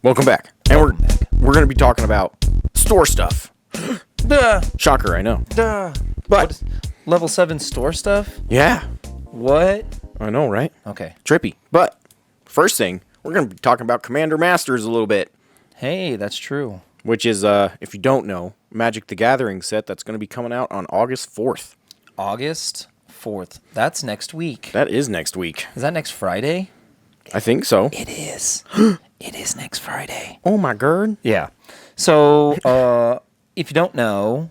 Welcome back. And we're going to be talking about store stuff. Duh. Shocker, I know. Duh. But Level 7 store stuff? yeah, What? I know, right? Okay. Trippy. But first thing, we're going to be talking about Commander Masters a little bit, Hey, that's true. which is, if you don't know, Magic the Gathering set that's going to be coming out on August 4th. August 4th. That's next week. That is next week. Is that next Friday? I think so. It is. It is next Friday. Oh my god. Yeah. So, if you don't know,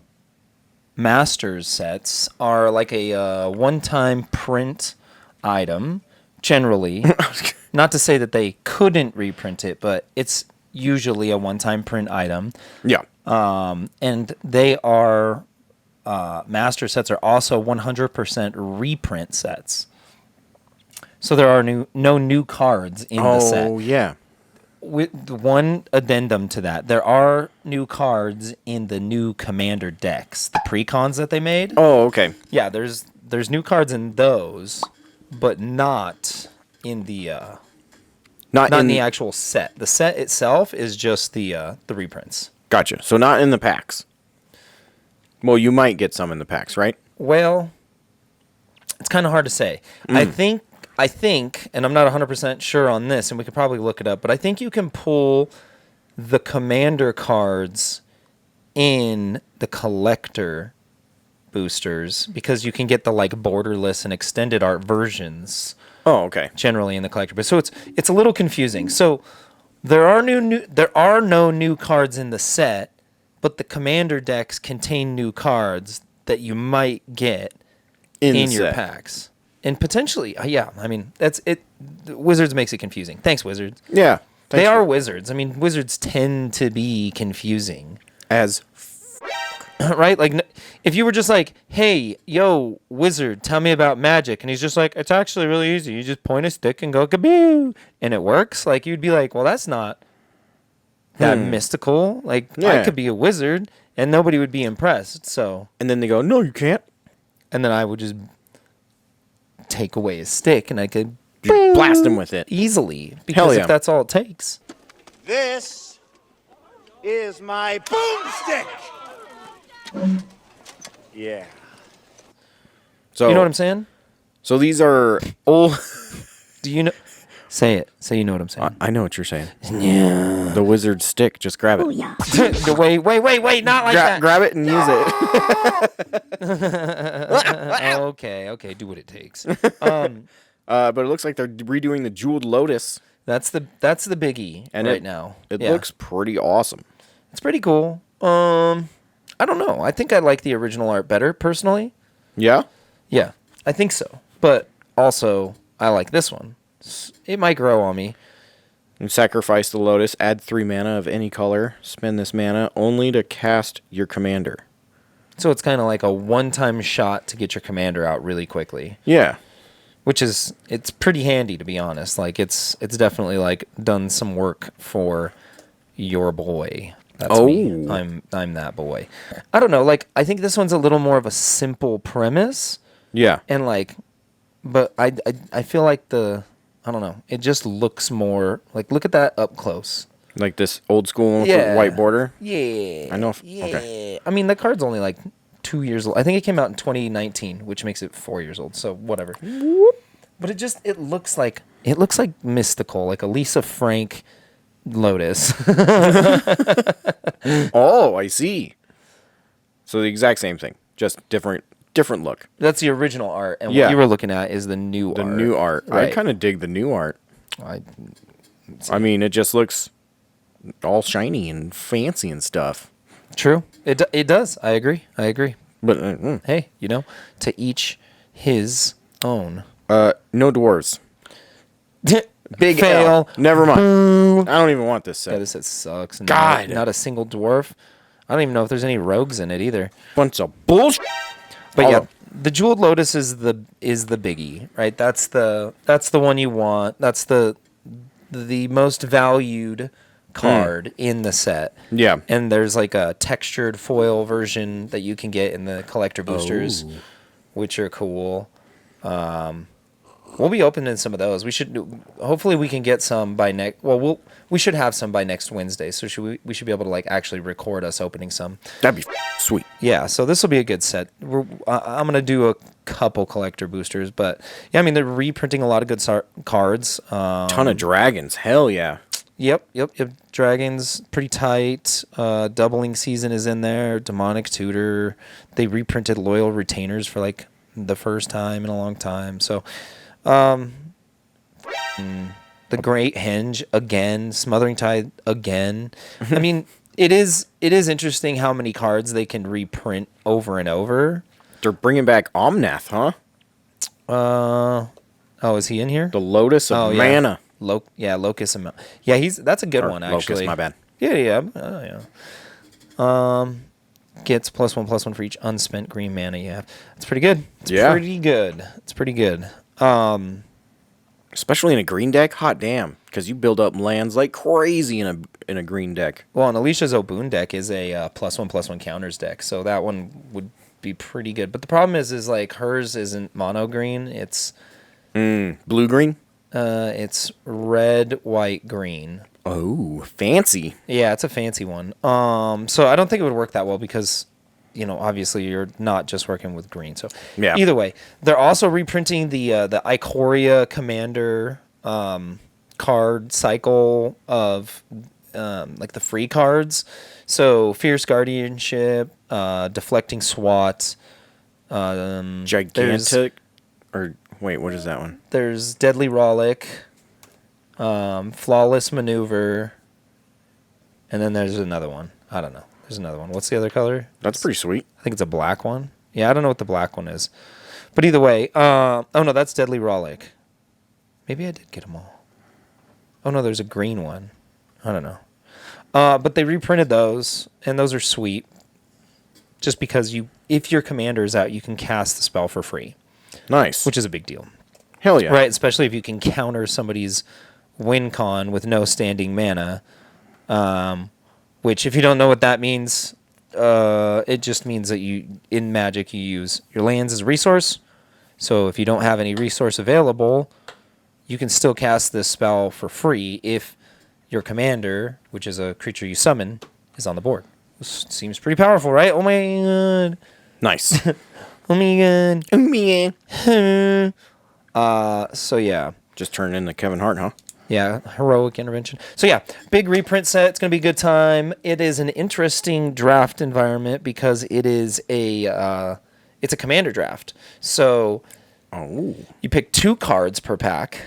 Masters sets are like a one-time print item, generally. Not to say that they couldn't reprint it, but it's usually a one-time print item. Yeah. And they are, Master sets are also 100% reprint sets. So there are no new cards in the set. Oh, yeah. With one addendum to that, there are new cards in the new Commander decks, the pre-cons that they made. Oh, okay. Yeah, there's new cards in those, but not in the Not in the actual set. The set itself is just the reprints. Gotcha. So not in the packs. Well, you might get some in the packs, right? Well, it's kind of hard to say. I think, and I'm not 100% sure on this, and we could probably look it up, but I think you can pull the Commander cards in the collector boosters because you can get the like borderless and extended art versions Oh, okay. generally in the collector. But so it's a little confusing. So there are no new cards in the set, but the Commander decks contain new cards that you might get in your set. packs. And potentially, yeah, I mean, that's it. Wizards makes it confusing. Thanks, Wizards. Yeah. They are Wizards. I mean, Wizards tend to be confusing. As Right? Like, if you were just like, hey, yo, Wizard, tell me about magic. And he's just like, it's actually really easy. You just point a stick and go kaboo. And it works. Like, you'd be like, well, that's not that mystical. Like, Yeah. I could be a wizard and nobody would be impressed. So, and then they go, "No, you can't." and then I would just take away his stick and I could You blast him with it. easily. Because yeah. if that's all it takes. This is my boomstick. Yeah. So You know what I'm saying? So these are old. Do you know? Say it. Say you know what I'm saying. I know what you're saying. Yeah. The wizard stick. Just grab it. Wait, not like that. Grab it and use it. Okay, do what it takes. But it looks like they're redoing the Jeweled Lotus, That's the biggie and right now. It Yeah. looks pretty awesome. It's pretty cool. I don't know. I think I like the original art better personally. Yeah. Yeah, I think so. But also, I like this one. It might grow on me. You sacrifice the Lotus, add 3 mana of any color, spend this mana only to cast your commander. So it's kind of like a one-time shot to get your commander out really quickly. Yeah. Which is, it's pretty handy, to be honest. Like, it's definitely, like, done some work for your boy. That's me. I'm that boy. I don't know. Like, I think this one's a little more of a simple premise. Yeah. And, like, but I feel like I don't know. It just looks more, like, look at that up close. Like this old school with Yeah. the white border. Yeah. I know. Yeah. Okay. I mean, the card's only, like, 2 years old. I think it came out in 2019, which makes it 4 years old. So whatever. But it looks like mystical, like a Lisa Frank Lotus. Oh, I see. So the exact same thing, just different look. That's the original art, and Yeah. what you were looking at is the new art. The new art. Right. I kind of dig the new art. I I mean, it just looks all shiny and fancy and stuff. True. It does. I agree. But Hey, to each his own. no dwarves. Big fail. L. Never mind. I don't even want this set. Yeah, this set sucks. God. Not a single dwarf. I don't even know if there's any rogues in it either. Bunch of bullshit. But All yeah, of- the Jeweled Lotus is the biggie, right? That's the one you want. That's the most valued card in the set. Yeah. And there's like a textured foil version that you can get in the collector boosters, which are cool. We'll be opening some of those. We should hopefully we can get some by next. Well, we should have some by next Wednesday. So we should be able to like actually record us opening some. That'd be sweet. Yeah. So this will be a good set. I'm gonna do a couple collector boosters, but yeah, I mean they're reprinting a lot of good cards. Ton of dragons. Hell yeah. Yep. Dragons pretty tight. Doubling season is in there. Demonic Tutor. They reprinted Loyal Retainers for like the first time in a long time. So. The Great Henge again, Smothering Tide again. I mean, it is interesting how many cards they can reprint over and over. They're bringing back Omnath, huh? Oh, is he in here? The Lotus of Mana. Locus and yeah, that's a good one actually. Locust, my bad. Yeah. Gets +1/+1 for each unspent green mana you have. That's pretty good. It's pretty good. Especially in a green deck, hot damn, because you build up lands like crazy in a green deck. Well, and Alicia's Oboon deck is a +1/+1 counters deck, so that one would be pretty good. But the problem is like hers isn't mono green; it's blue green. It's red, white, green. Oh, fancy. Yeah, it's a fancy one. So I don't think it would work that well because, obviously you're not just working with green. So yeah. Either way, they're also reprinting the Ikoria Commander card cycle of like the free cards. So Fierce Guardianship, Deflecting SWAT, Gigantic, or wait, what is that one? There's Deadly Rollick, Flawless Maneuver, and then there's another one. I don't know. There's another one. What's the other color? That's pretty sweet. I think it's a black one. Yeah, I don't know what the black one is. But either way, oh no, that's Deadly Rollick. Maybe I did get them all. Oh no, there's a green one. I don't know. But they reprinted those, and those are sweet. Just because if your commander is out, you can cast the spell for free. Nice. Which is a big deal. Hell yeah. Right, especially if you can counter somebody's win con with no standing mana. Which, if you don't know what that means, it just means that in Magic you use your lands as a resource. So if you don't have any resource available, you can still cast this spell for free if your commander, which is a creature you summon, is on the board. This seems pretty powerful, right? Oh my god. Nice. Oh my god. Oh man. So yeah. Just turned into Kevin Hart, huh? Yeah, heroic intervention. So yeah, big reprint set. It's going to be a good time. It is an interesting draft environment because it is it's a commander draft. So you pick 2 cards per pack.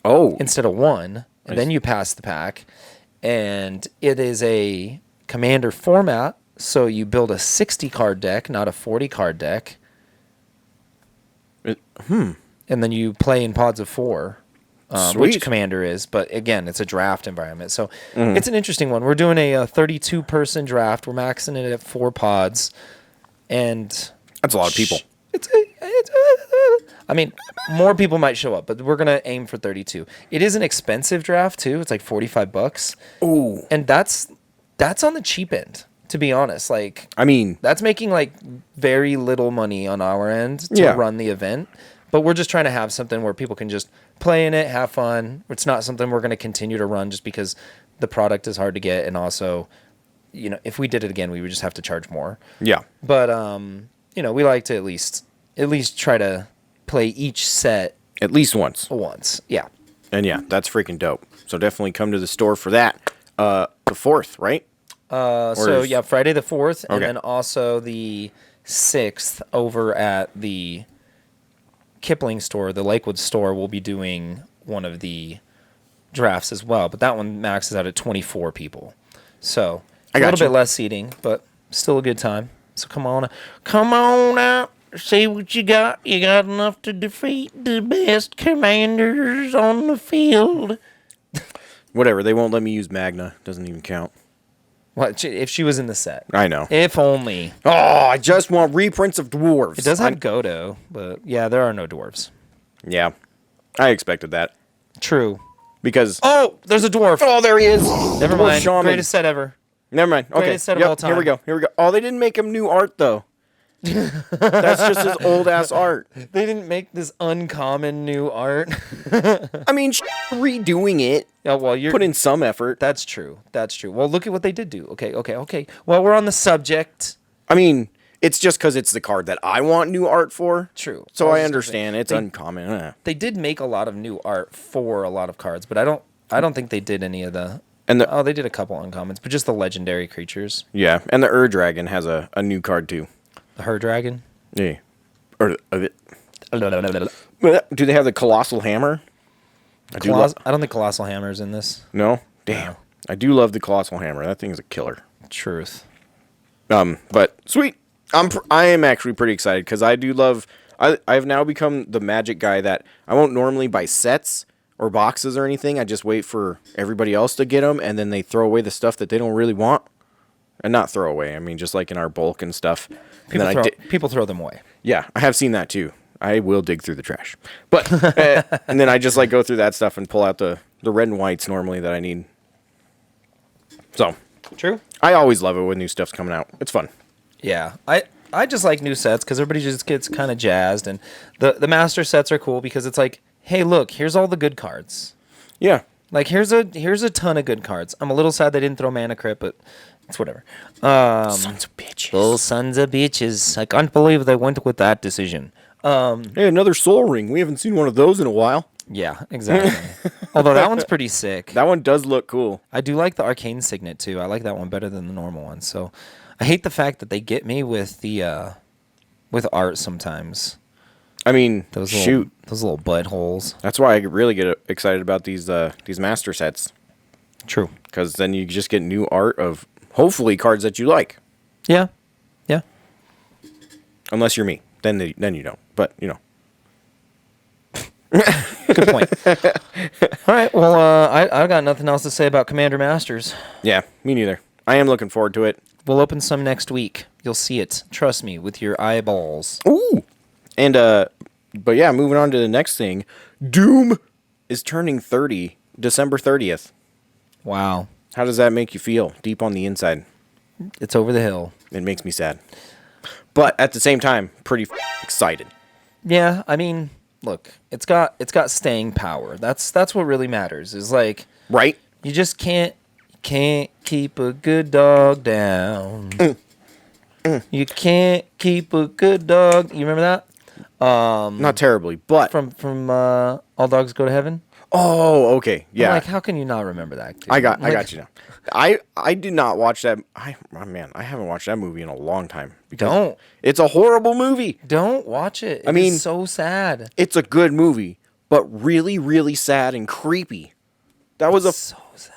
Oh. Instead of 1, and then you pass the pack. And it is a commander format, so you build a 60 card deck, not a 40 card deck. And then you play in pods of 4. Which commander is, but again, it's a draft environment. So it's an interesting one. We're doing a 32-person draft. We're maxing it at 4 pods. And that's a lot of people. I mean, more people might show up, but we're going to aim for 32. It is an expensive draft, too. It's like $45. Ooh. And that's on the cheap end, to be honest. Like, I mean, that's making like very little money on our end to run the event. But we're just trying to have something where people can just play in it, have fun. It's not something we're going to continue to run just because the product is hard to get. And also, if we did it again, we would just have to charge more. Yeah. But, we like to at least try to play each set. At least once. Yeah. And yeah, that's freaking dope. So definitely come to the store for that. The 4th, right? Friday the 4th. Okay. And then also the 6th over at the Kipling store, the Lakewood store, will be doing one of the drafts as well, but that one maxes out at 24 people. So a little bit less seating, but still a good time. So come on out, see what you got. You got enough to defeat the best commanders on the field. Whatever, they won't let me use Magna. Doesn't even count. What if she was in the set? I know. If only. Oh, I just want reprints of dwarves. It does have Godo, but yeah, there are no dwarves. Yeah, I expected that. True. Because there's a dwarf. Oh, there he is. Never mind. Greatest set ever. Never mind. Okay. Greatest set of all time. Here we go. Oh, they didn't make him new art though. That's just his old ass art. They didn't make this uncommon new art. I mean, redoing it. Yeah, well, you're Put in some effort. That's true. That's true. Well, look at what they did do. Okay. Well, we're on the subject. I mean, it's just because it's the card that I want new art for. True. So I was just gonna understand say, it's uncommon. They did make a lot of new art for a lot of cards, but I don't think they did any of the. And they did a couple uncommons, but just the legendary creatures. yeah, and the Dragon has a new card too. The Her Dragon. Yeah. Or do they have the Colossal Hammer? I don't think Colossal Hammer's in this. No? Damn. No. I do love the Colossal Hammer. That thing is a killer. Truth. But sweet. I am actually pretty excited because I do love. I've now become the Magic guy that I won't normally buy sets or boxes or anything. I just wait for everybody else to get them, and then they throw away the stuff that they don't really want. And not throw away. I mean, just like in our bulk and stuff. People throw them away. Yeah, I have seen that too. I will dig through the trash. But and then I just like go through that stuff and pull out the red and whites normally that I need. So True. I always love it when new stuff's coming out. It's fun. Yeah, I just like new sets because everybody just gets kind of jazzed, and the master sets are cool because it's like, hey, look, here's all the good cards. Yeah. Like here's a ton of good cards. I'm a little sad they didn't throw Mana Crypt, but it's whatever. Sons of bitches. Those sons of bitches! I can't believe they went with that decision. Hey, another Soul Ring. We haven't seen one of those in a while. Yeah, exactly. Although that one's pretty sick. That one does look cool. I do like the Arcane Signet too. I like that one better than the normal one. So I hate the fact that they get me with the with art sometimes. I mean, Those little buttholes. That's why I really get excited about these master sets. True. Because then you just get new art of hopefully cards that you like. Yeah. Yeah. Unless you're me, then you don't. But you know. Good point. All right. Well, I got nothing else to say about Commander Masters. Yeah, me neither. I am looking forward to it. We'll open some next week. You'll see it. Trust me, with your eyeballs. Ooh. And but yeah, moving on to the next thing. Doom is turning 30 December 30th. Wow. How does that make you feel deep on the inside? It's over the hill. It makes me sad. But at the same time, pretty excited. Yeah, I mean, look, it's got staying power. That's what really matters. Is like, right? You just can't keep a good dog down. You can't keep a good dog. You remember that? Not terribly, but from All Dogs Go to Heaven. Oh, okay, yeah. I'm like, how can you not remember that? Dude? I got you now. I did not watch that. I haven't watched that movie in a long time. Don't. It's a horrible movie. Don't watch it. I mean, it's so sad. It's a good movie, but really, really sad and creepy. That was so sad.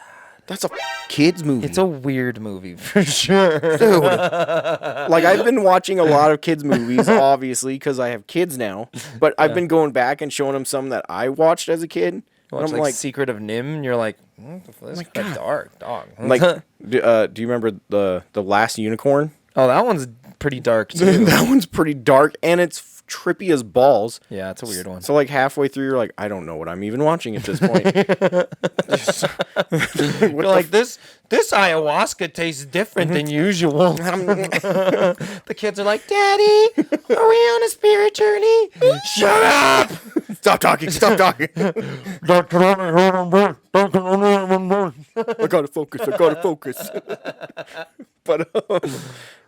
That's a kids movie. It's a weird movie for sure. Dude. Like, I've been watching a lot of kids movies, obviously, because I have kids now. But I've been going back and showing them some that I watched as a kid. Watch, and I'm like Secret of Nim, and you're like, this is kind of dark, dog. Like, do you remember the Last Unicorn? Oh, that one's pretty dark too. That one's pretty dark, and it's trippy as balls. Yeah, it's a weird one. So like halfway through, you're like, I don't know what I'm even watching at this point. You're like, this ayahuasca tastes different than usual. The kids are like, Daddy, are we on a spirit journey? Shut up! Stop talking. Stop talking. I gotta focus. But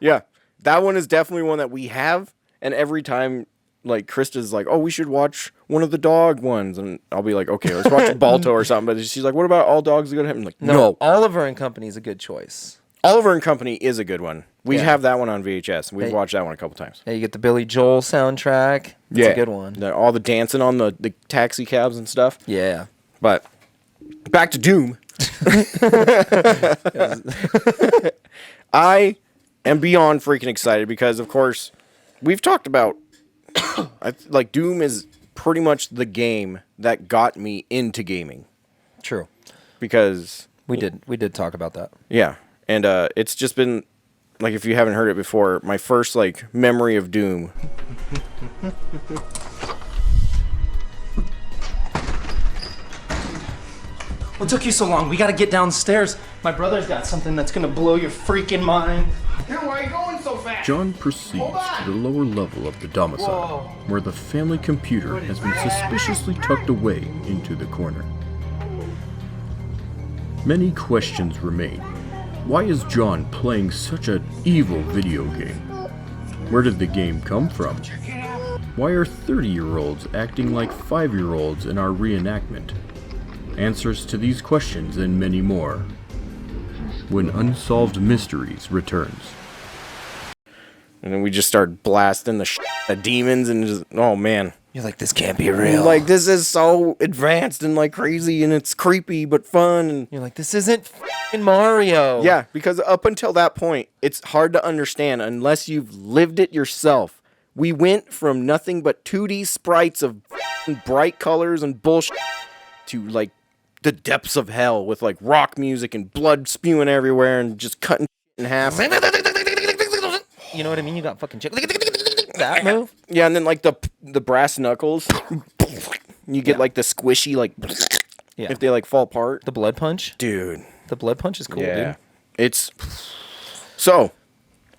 yeah, that one is definitely one that we have, and every time, like, Krista's like, oh, we should watch one of the dog ones, and I'll be like, okay, let's watch Balto or something. But she's like, what about All Dogs Go to Heaven? I'm like, no. Oliver and Company is a good choice. Oliver and Company is a good one. We have that one on VHS. We've watched that one a couple times. Yeah, you get the Billy Joel soundtrack. It's a good one. All the dancing on the taxi cabs and stuff. Yeah. But back to Doom. I am beyond freaking excited because, of course, we've talked about like Doom is pretty much the game that got me into gaming. True. Because we did talk about that. Yeah. And it's just been, like, if you haven't heard it before, my first, like, memory of Doom. What took you so long? We gotta get downstairs. My brother's got something that's gonna blow your freaking mind. Why are you going so John proceeds to the lower level of the domicile, where the family computer has been suspiciously tucked away into the corner. Many questions remain. Why is John playing such an evil video game? Where did the game come from? Why are 30-year-olds acting like 5-year-olds in our reenactment? Answers to these questions and many more when Unsolved Mysteries returns. And then we just start blasting the shit out of demons and just, oh man. You're like, this can't be real. Like, this is so advanced and like crazy and it's creepy but fun. And You're like, this isn't f***ing Mario. yeah, because up until that point, it's hard to understand unless you've lived it yourself. We went from nothing but 2D sprites of bright colors and bullshit to like the depths of hell with like rock music and blood spewing everywhere and just cutting in half. You know what I mean? You got fucking that move. Yeah, and then like the brass knuckles, you get like the squishy like Yeah. if they like fall apart. The blood punch. Dude, The blood punch is cool, dude. it's so.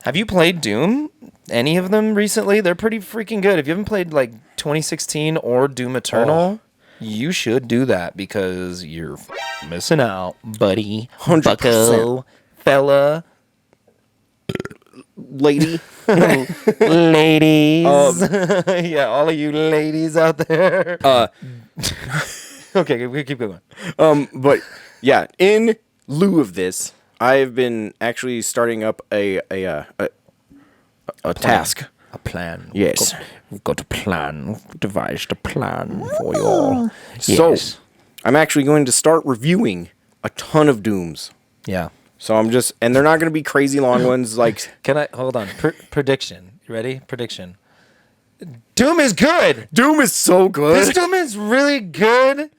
Have you played Doom? Any of them recently? They're pretty freaking good. If you haven't played like 2016 or Doom Eternal, you should do that because you're missing out, buddy. 100%. Bucko, fella, Lady, ladies. Yeah, all of you ladies out there. Okay, we keep going. but yeah, in lieu of this, I've been actually starting up a task. A plan. Yes. We've got a plan. We've devised a plan for you all. So Yes. I'm actually going to start reviewing a ton of Dooms. Yeah. So I'm just, and they're not going to be crazy long ones. Like, Can I hold on? Prediction. You ready? Prediction. Doom is good. Doom is so good. This Doom is really good.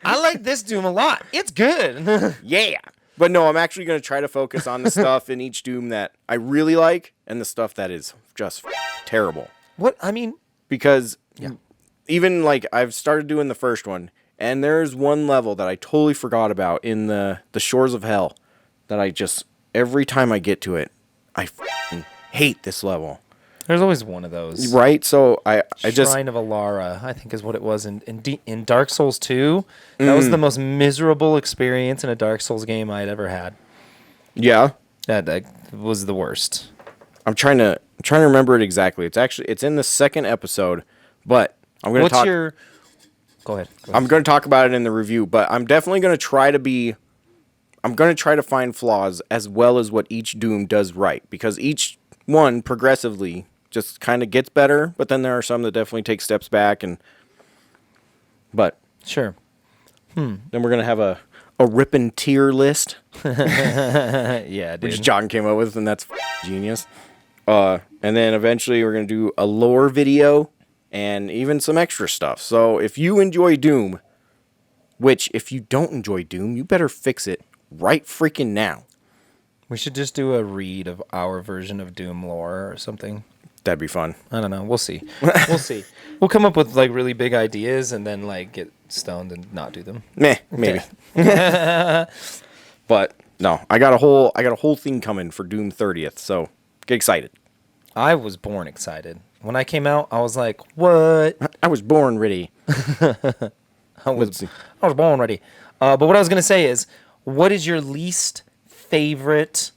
I like this Doom a lot. It's good. Yeah. But no, I'm actually going to try to focus on the stuff in each Doom that I really like and the stuff that is just terrible. What? I mean, Because even like I've started doing the first one, and there's one level that I totally forgot about in the Shores of Hell that I just, every time I get to it, I f***ing hate this level. there's always one of those. Right? So I just, Shrine of Alara, I think is what it was in Dark Souls 2. That was the most miserable experience in a Dark Souls game I'd ever had. yeah. That was the worst. I'm trying to remember it exactly. It's in the second episode, but I'm going to What's talk. your? Go ahead. I'm going to talk about it in the review, but I'm definitely going to try to be. I'm going to try to find flaws as well as what each Doom does right, because each one progressively just kind of gets better, but then there are some that definitely take steps back, but Sure. then we're going to have a rippin' tier list, Yeah, dude. which John came up with, and that's genius. And then eventually we're going to do a lore video and even some extra stuff. So if you enjoy Doom, which if you don't enjoy Doom, you better fix it right freaking now. We should just do a read of our version of Doom lore or something. That'd be fun. I don't know. We'll see. We'll see. We'll come up with like really big ideas and then like get stoned and not do them. Meh, maybe. But no, I got a whole thing coming for Doom 30th, so get excited. I was born excited. When I came out, I was like, "What?" I was born ready. I was born ready. But what I was gonna say is, what is your least favorite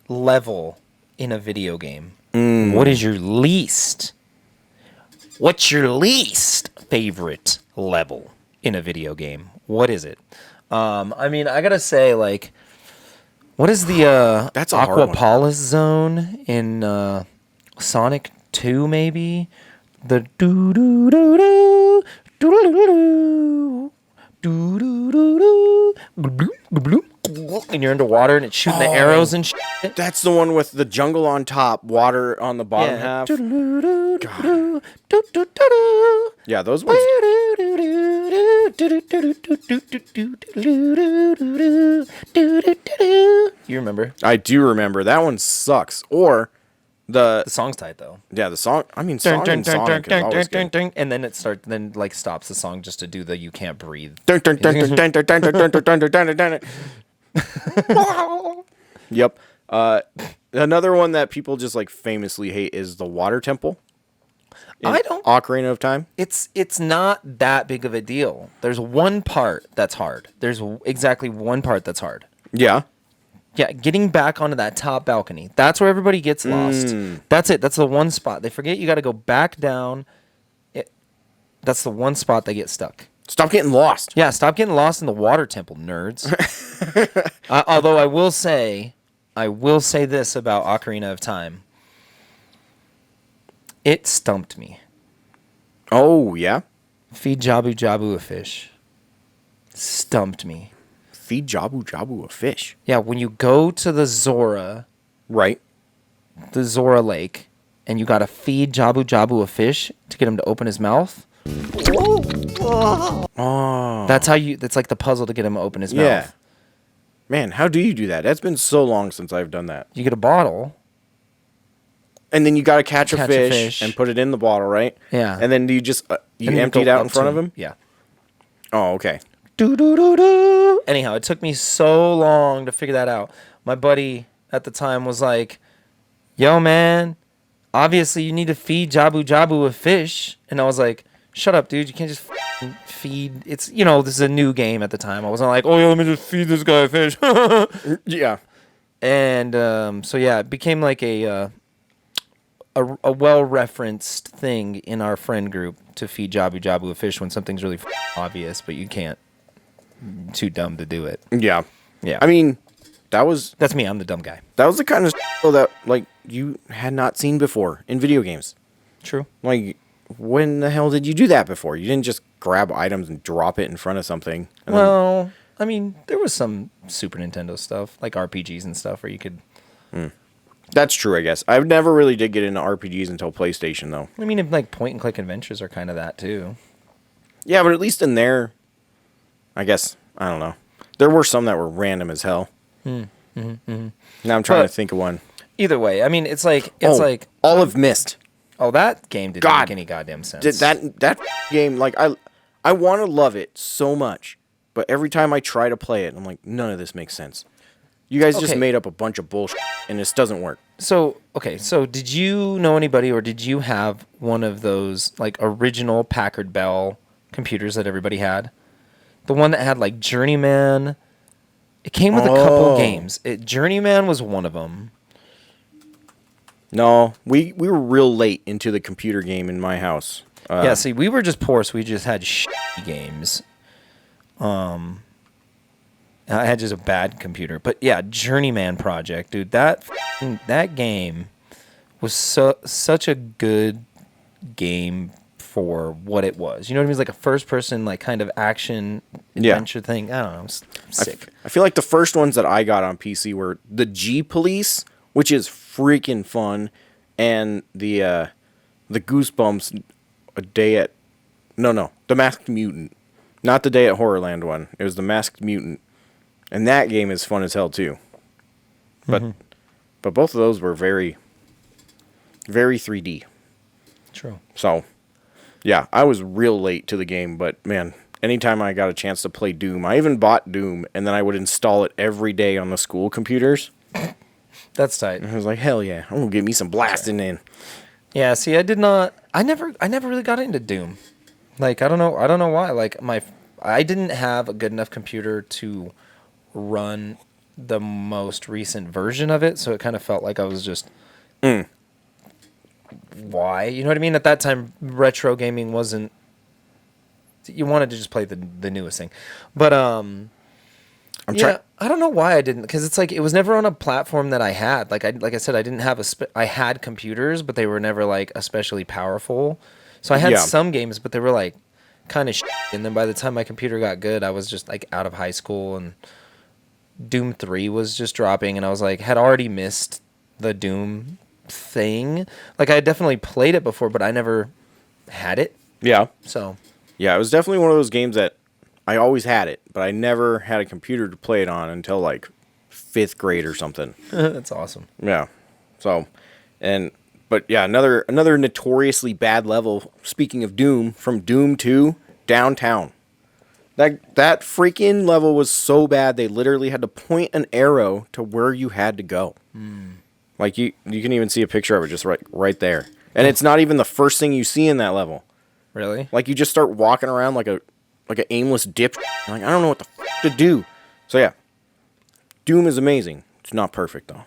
level in a video game? What is your least? What's your least favorite level in a video game? What is it? I mean, I gotta say, like, what is the That's a hard one. Aquapolis zone in Sonic 2? Maybe the doo doo doo doo doo doo doo doo doo doo, and you're underwater and it's shooting the arrows and shit. That's the one with the jungle on top, water on the bottom half. Yeah, those ones. You remember? I do remember. That one sucks. Or The song's tight though. the song. I mean, song and Sonic is always good. And then it starts, then like stops the song just to do the "You Can't Breathe." Yep. Another one that people just like famously hate is the water temple. I don't. Ocarina of Time. It's not that big of a deal. There's one part that's hard. There's exactly one part that's hard. Yeah. Yeah, getting back onto that top balcony. That's where everybody gets lost. That's it. That's the one spot. They forget you got to go back down. That's the one spot they get stuck. Stop getting lost. Yeah, stop getting lost in the water temple, nerds. Although I will say this about Ocarina of Time. It stumped me. Oh, yeah? Feed Jabu Jabu a fish. Stumped me. Feed Jabu Jabu a fish. Yeah, when you go to the Zora Right. Lake, and you gotta feed Jabu Jabu a fish to get him to open his mouth. Oh. That's like the puzzle to get him to open his Yeah. mouth. Man, how do you do that? That's been so long since I've done that. You get a bottle. And then you got to catch a Catch a fish fish. and put it in the bottle, right? Yeah. And then do you just you and then empty it go out up in front to of him? Yeah. Oh, okay. Do. Anyhow, it took me so long to figure that out. My buddy at the time was like, "Yo, man, obviously you need to feed Jabu Jabu a fish." And I was like, "Shut up, dude. You can't just feed." It's, this is a new game at the time. I wasn't like, "Oh, yeah, let me just feed this guy a fish." Yeah. And so, yeah, it became like a well-referenced thing in our friend group to feed Jabu Jabu a fish when something's really obvious, but you can't. Too dumb to do it. Yeah. Yeah. I mean, that's me. I'm the dumb guy. the kind of that like you had not seen before in video games. True. Like, when the hell did you do that before? You didn't just grab items and drop it in front of something. And Well, I mean, there was some Super Nintendo stuff, like RPGs and stuff, where you could... that's true, I guess. I never really did get into RPGs until PlayStation, though. I mean, like point-and-click adventures are kind of that, too. Yeah, but at least in there, I guess, I don't know. There were some that were random as hell. Now I'm trying to think of one. Either way, I mean, it's like... Olive Mist. Oh, that game didn't God. make any goddamn sense. Did that game, like, I want to love it so much, but every time I try to play it, I'm like, none of this makes sense. You guys just Okay. made up a bunch of bullshit, and this doesn't work. So did you know anybody, or did you have one of those, like, original Packard Bell computers that everybody had? The one that had, like, Journeyman. It came with a couple games. Journeyman was one of them. No, we were real late into the computer game in my house. Yeah, see, we were just poor, so we just had games. I had just a bad computer. But yeah, Journeyman Project, dude, that game was such a good game for what it was. You know what I mean? It's like a first-person, like, kind of action adventure thing. I don't know. It's sick. I feel like the first ones that I got on PC were the G Police, which is freaking fun, and the Goosebumps the Masked Mutant. Not the Day at Horrorland one. It was the Masked Mutant. And that game is fun as hell too. But both of those were very, very 3D. True. So, yeah, I was real late to the game, but man, anytime I got a chance to play Doom, I even bought Doom, and then I would install it every day on the school computers. That's tight. I was like, hell yeah, I'm gonna get me some blasting in. Yeah, see, I did not. I never really got into Doom. Like, I don't know why. Like, I didn't have a good enough computer to run the most recent version of it, so it kind of felt like I was just. Why? You know what I mean? At that time, retro gaming wasn't. You wanted to just play the newest thing, but I don't know why I didn't, because it's like it was never on a platform that I had. Like I said, I didn't have I had computers, but they were never like especially powerful. So I had some games, but they were like kind of and then by the time my computer got good, I was just like out of high school, and Doom 3 was just dropping, and I was like, had already missed the Doom thing. Like, I had definitely played it before, but I never had it. Yeah. So Yeah, it was definitely one of those games that I always had it, but I never had a computer to play it on until like 5th grade or something. that's awesome. Yeah. So, but yeah, another notoriously bad level, speaking of Doom, from Doom 2, Downtown. That freaking level was so bad, they literally had to point an arrow to where you had to go. Like you can even see a picture of it just right there. And it's not even the first thing you see in that level. Really? Like you just start walking around like an aimless dip. Like I don't know what the to do. So yeah, Doom is amazing. It's not perfect though.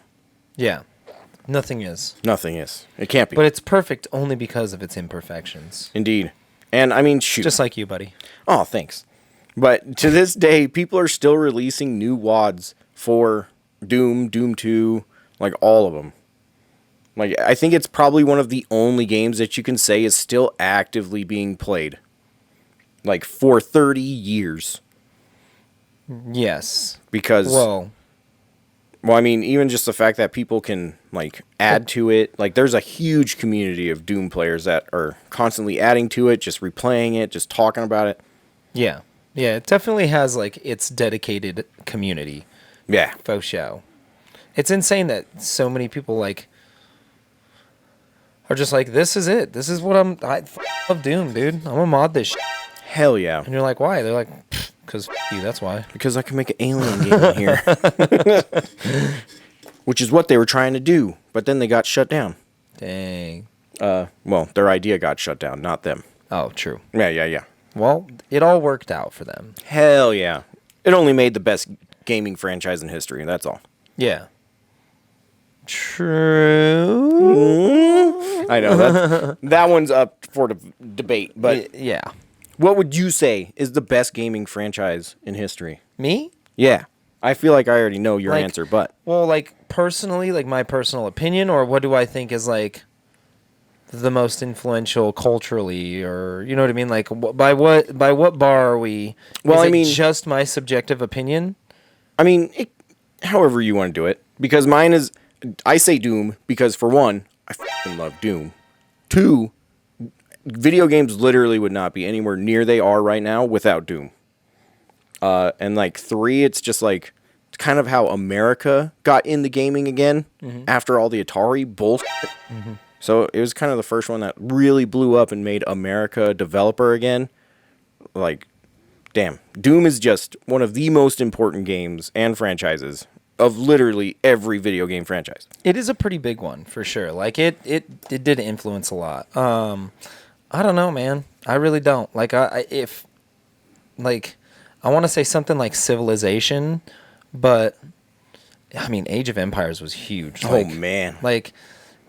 Yeah. Nothing is. Nothing is. It can't be. But it's perfect only because of its imperfections. Indeed. And I mean, shoot. Just like you, buddy. Oh, thanks. But to this day, people are still releasing new WODs for Doom, Doom 2, like all of them. Like I think it's probably one of the only games that you can say is still actively being played. Like for 30 years. Yes. Because well, I mean, even just the fact that people can like add to it, like there's a huge community of Doom players that are constantly adding to it, just replaying it, just talking about it. Yeah. Yeah, it definitely has like its dedicated community. Yeah. Faux show. It's insane that so many people like are just like, this is it. This is what I love Doom, dude. I'm gonna mod this shit. Hell yeah. And you're like, why? They're like, because you, that's why. Because I can make an alien game in here. Which is what they were trying to do, but then they got shut down. Dang. Well, their idea got shut down, not them. Oh, true. Yeah. Well, it all worked out for them. Hell yeah. It only made the best gaming franchise in history, that's all. Yeah. True. I know, that one's up for debate, but yeah. What would you say is the best gaming franchise in history? Me? Yeah. I feel like I already know your Like, answer, but... Well, like, personally, like, my personal opinion, or what do I think is, like, the most influential culturally, or, you know what I mean? Like, by what bar are we? Well, is I it mean... just my subjective opinion? I mean, however you want to do it. Because mine is... I say Doom because, for one, I fucking love Doom. Two, video games literally would not be anywhere near they are right now without Doom. And like three, it's just like it's kind of how America got into gaming again after all the Atari bullshit. So it was kind of the first one that really blew up and made America a developer again. Like, damn, Doom is just one of the most important games and franchises of literally every video game franchise. It is a pretty big one for sure. Like it did influence a lot. I don't know, man. I really don't. Like I want to say something like Civilization, but I mean Age of Empires was huge. Oh man. Like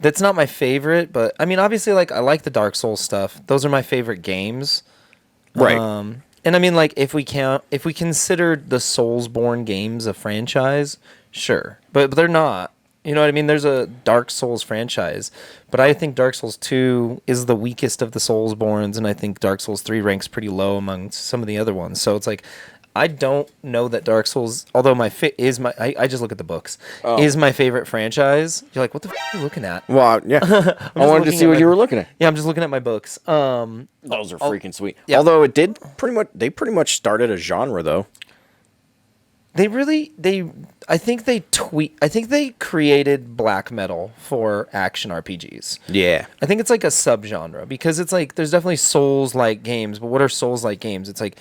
that's not my favorite, but I mean obviously like I like the Dark Souls stuff. Those are my favorite games. Right. And I mean like if we considered the Soulsborne games a franchise, sure. But they're not. You know what I mean? There's a Dark Souls franchise, but I think Dark Souls 2 is the weakest of the Soulsborns, and I think Dark Souls 3 ranks pretty low among some of the other ones. So it's like, I don't know that Dark Souls, although I just look at the books, is my favorite franchise. You're like, what the f*** are you looking at? Well, yeah. I wanted to see what you were looking at. Yeah, I'm just looking at my books. Those are freaking sweet. Yeah. Although they pretty much started a genre though. I think they created black metal for action RPGs. Yeah. I think it's like a subgenre because it's like there's definitely Souls-like games, but what are Souls-like games? It's like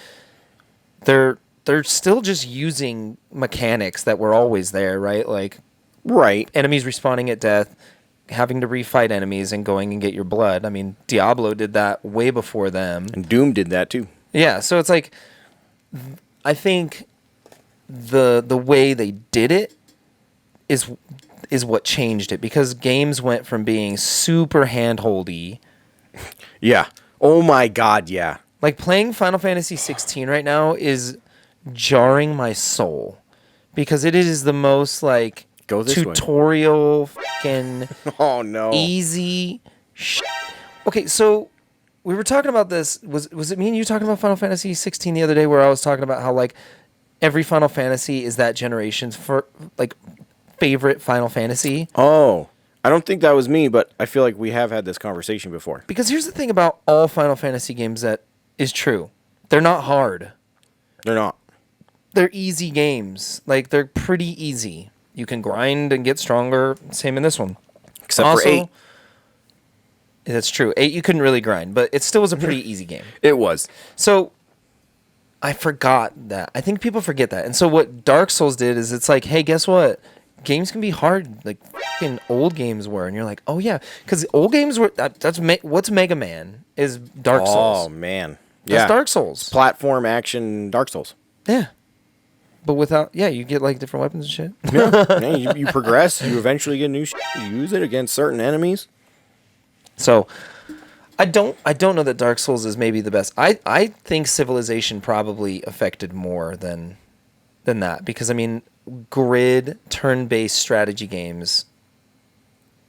they're still just using mechanics that were always there, right? Like enemies respawning at death, having to refight enemies and going and get your blood. I mean, Diablo did that way before them. And Doom did that too. Yeah, so it's like I think the way they did it is what changed it because games went from being super handholdy. Yeah. Oh my god, yeah. Like playing Final Fantasy 16 right now is jarring my soul because it is the most like tutorial fucking oh no easy shit. Okay, so we were talking about this. Was it me and you talking about Final Fantasy 16 the other day where I was talking about how like every Final Fantasy is that generation's favorite Final Fantasy? Oh, I don't think that was me, but I feel like we have had this conversation before. Because here's the thing about all Final Fantasy games that is true. They're not hard. They're not. They're easy games. Like, they're pretty easy. You can grind and get stronger. Same in this one. Except also, for 8. That's true. 8 you couldn't really grind, but it still was a pretty easy game. It was. So I forgot that. I think people forget that. And so what Dark Souls did is it's like, hey, guess what? games can be hard, like fucking old games were, and you're like, oh yeah, because old games were what's Mega Man is Dark Souls. Oh man, That's Dark Souls. Platform action Dark Souls. Yeah, but without you get like different weapons and shit. Yeah, you progress. You eventually get new shit. You use it against certain enemies. So I don't know that Dark Souls is maybe the best. I think Civilization probably affected more than that, because I mean, grid turn-based strategy games,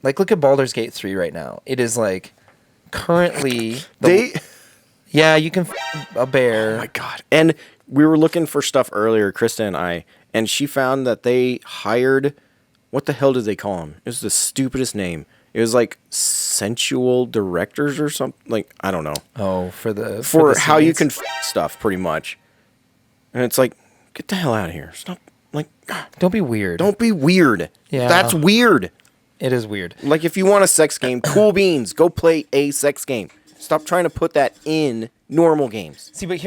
like look at Baldur's Gate 3 right now. It is like currently you can a bear. Oh my god. And we were looking for stuff earlier, Krista and I, and she found that they hired, what the hell did they call them? It was the stupidest name. It was like sensual directors or something. Like, I don't know. Oh, for the how you can stuff, pretty much. And it's like, get the hell out of here. Stop. Like, don't be weird. Don't be weird. Yeah. That's weird. It is weird. Like, if you want a sex game, cool beans. Go play a sex game. Stop trying to put that in normal games. See, but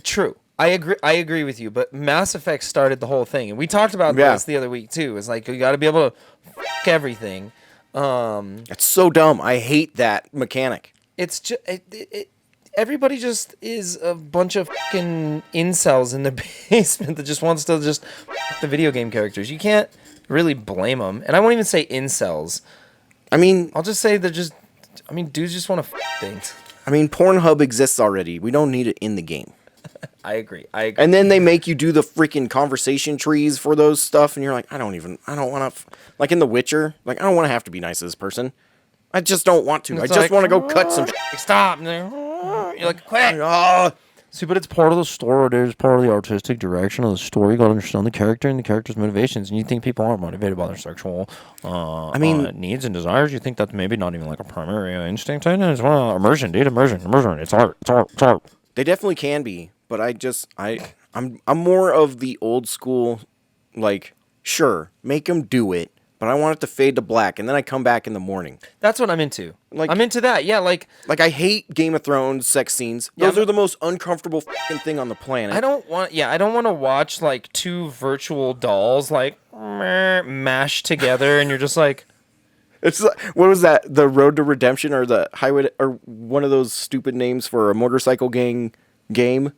true. I agree with you, but Mass Effect started the whole thing. And we talked about this the other week, too. It's like, you got to be able to fuck everything. It's so dumb. I hate that mechanic. It's just everybody just is a bunch of fucking incels in the basement that just wants to just fuck the video game characters. You can't really blame them, and I won't even say incels. I mean, I'll just say dudes just want to fuck things. I mean, Pornhub exists already. We don't need it in the game. I agree. And then they make you do the freaking conversation trees for those stuff, and you're like, I don't want to, like in The Witcher, like, I don't want to have to be nice to this person. I just don't want to. I just want to go cut some Stop. You're like, quit. See, but it's part of the story. It is part of the artistic direction of the story. You got to understand the character and the character's motivations. And you think people aren't motivated by their sexual needs and desires. You think that's maybe not even like a primary instinct. And it's immersion, dude. Immersion. It's art. They definitely can be, but I'm more of the old school, like, sure, make them do it, but I want it to fade to black, and then I come back in the morning. That's what I'm into. Like, I'm into that. Yeah, like I hate Game of Thrones sex scenes. Those are the most uncomfortable fucking thing on the planet. I don't want to watch like two virtual dolls like mash together, and you're just like, it's like, what was that? The Road to Redemption or the Highway, or one of those stupid names for a motorcycle gang game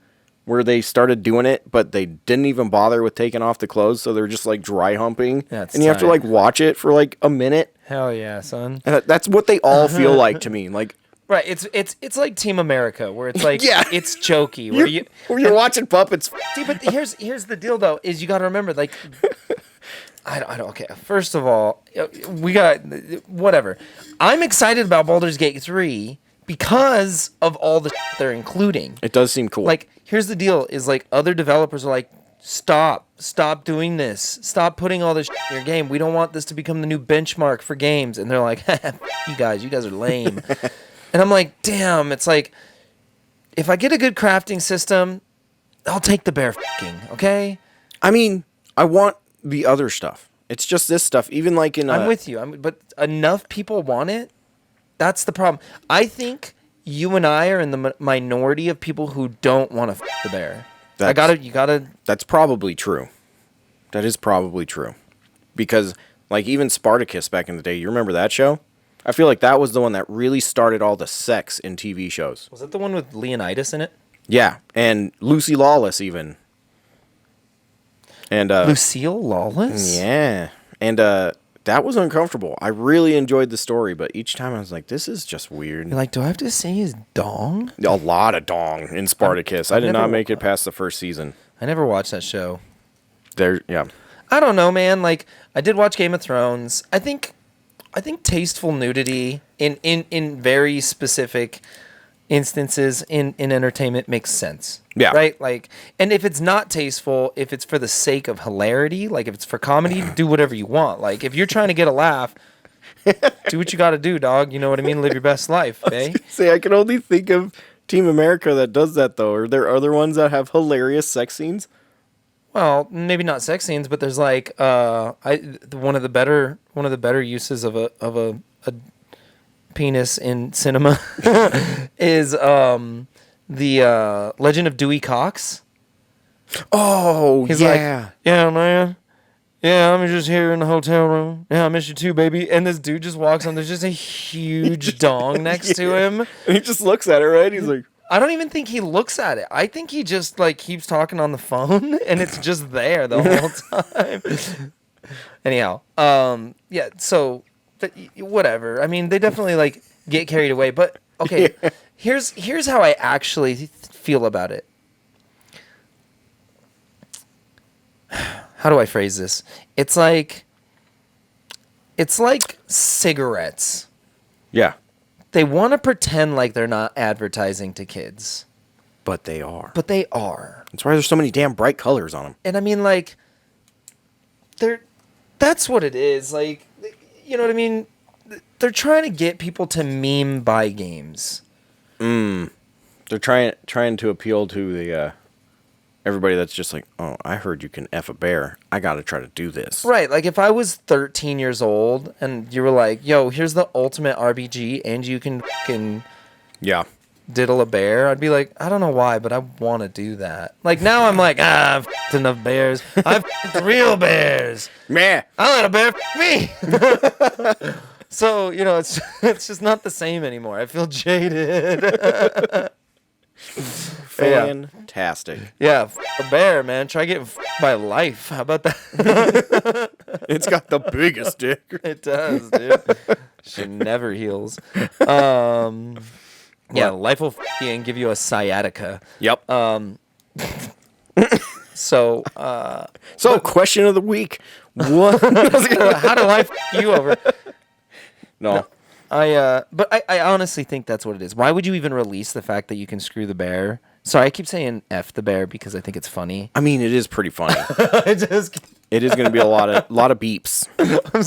where they started doing it, but they didn't even bother with taking off the clothes, so they're just like dry humping. That's and you have to like watch it for like a minute. Hell yeah, son. And that's what they all feel like to me. Like, right, it's like Team America, where it's like it's jokey. Where you're watching puppets. See, but here's the deal though, is you got to remember, like, I don't. Okay, first of all, we got whatever. I'm excited about Baldur's Gate 3 because of all the shit they're including. It does seem cool. Like, here's the deal: is like other developers are like, stop doing this, stop putting all this shit in your game. We don't want this to become the new benchmark for games. And they're like, you guys are lame. And I'm like, damn. It's like, if I get a good crafting system, I'll take the bear fucking. Okay. I mean, I want the other stuff. It's just this stuff. Even like in, I'm with you. But enough people want it. That's the problem. I think you and I are in the minority of people who don't want to fuck the bear. You gotta. That's probably true. That is probably true. Because, like, even Spartacus back in the day, you remember that show? I feel like that was the one that really started all the sex in TV shows. Was it the one with Leonidas in it? Yeah, and Lucy Lawless even. And Lucille Lawless? Yeah. And that was uncomfortable. I really enjoyed the story, but each time I was like, this is just weird. You're like, do I have to say his dong? A lot of dong in Spartacus. I did not make it past the first season. I never watched that show. Yeah. I don't know, man. Like, I did watch Game of Thrones. I think tasteful nudity in very specific instances in entertainment makes sense. Yeah. Right? Like, and if it's not tasteful, if it's for the sake of hilarity, like if it's for comedy, do whatever you want. Like, if you're trying to get a laugh, do what you got to do, dog. You know what I mean? Live your best life, eh? See, I can only think of Team America that does that, though. Are there other ones that have hilarious sex scenes? Well, maybe not sex scenes, but there's like one of the better uses of a penis in cinema is the Legend of Dewey Cox. Oh, He's yeah. like, yeah, man. Yeah, I'm just here in the hotel room. Yeah, I miss you too, baby. And this dude just walks on. There's just a huge dong next to him. And he just looks at her, right? He's like, I don't even think he looks at it. I think he just like keeps talking on the phone, and it's just there the whole time. Anyhow, yeah. So, but whatever. I mean, they definitely like get carried away. But okay, here's how I actually feel about it. How do I phrase this? It's like cigarettes. yeah, They want to pretend like they're not advertising to kids, but they are. but they are. That's why there's so many damn bright colors on them. And I mean, like, that's what it is. Like, you know what I mean? They're trying to get people to meme buy games. They're trying to appeal to the everybody that's just like, oh, I heard you can F a bear. I got to try to do this. Right. Like, if I was 13 years old and you were like, yo, here's the ultimate RPG and you can fucking Yeah. diddle a bear, I'd be like, I don't know why, but I want to do that. Like, now I'm like, I've f***ed enough bears. I've f***ed real bears. Meh. I let a bear f*** me. So, you know, it's just not the same anymore. I feel jaded. Fantastic. Yeah, f*** a bear, man. Try getting f***ed by life. How about that? It's got the biggest dick. It does, dude. She never heals. Yeah, life will f*** you and give you a sciatica. Yep. So, So, question of the week. What? how do I f*** you over? No. But I honestly think that's what it is. Why would you even release the fact that you can screw the bear? Sorry, I keep saying F the bear because I think it's funny. I mean, it is pretty funny. I just... It is going to be a lot of beeps. I'm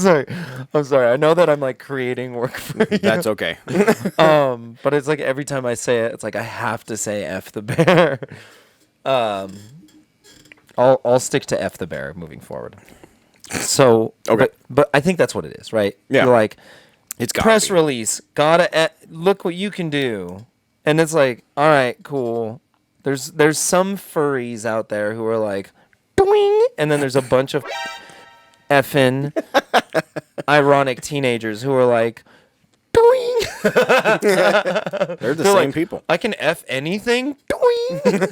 sorry. I know that I'm like creating work for you. That's okay. But it's like every time I say it, it's like I have to say F the bear. I'll stick to F the bear moving forward. So, Okay. but I think that's what it is, right? Yeah. You're like, It's got press release, look what you can do. And it's like, all right, cool. There's some furries out there who are like, doing, and then there's a bunch of effing ironic teenagers who are like, doing. They're the same people. I can F anything. Doing.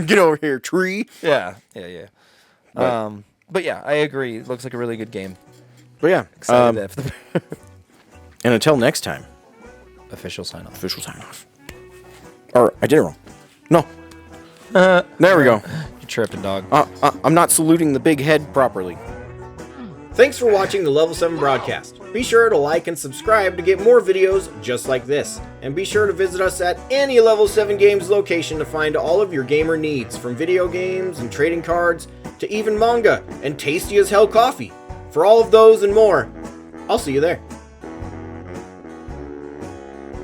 Get over here, tree. Yeah. But yeah, I agree. It looks like a really good game. But yeah. Excited to F the bear. And until next time, Official sign off. official sign off. Or I did it wrong. No. There we go. You're tripping, dog. I'm not saluting the big head properly. Thanks for watching the Level 7 broadcast. Be sure to like and subscribe to get more videos just like this. And be sure to visit us at any Level 7 Games location to find all of your gamer needs, from video games and trading cards to even manga and tasty as hell coffee. For all of those and more, I'll see you there.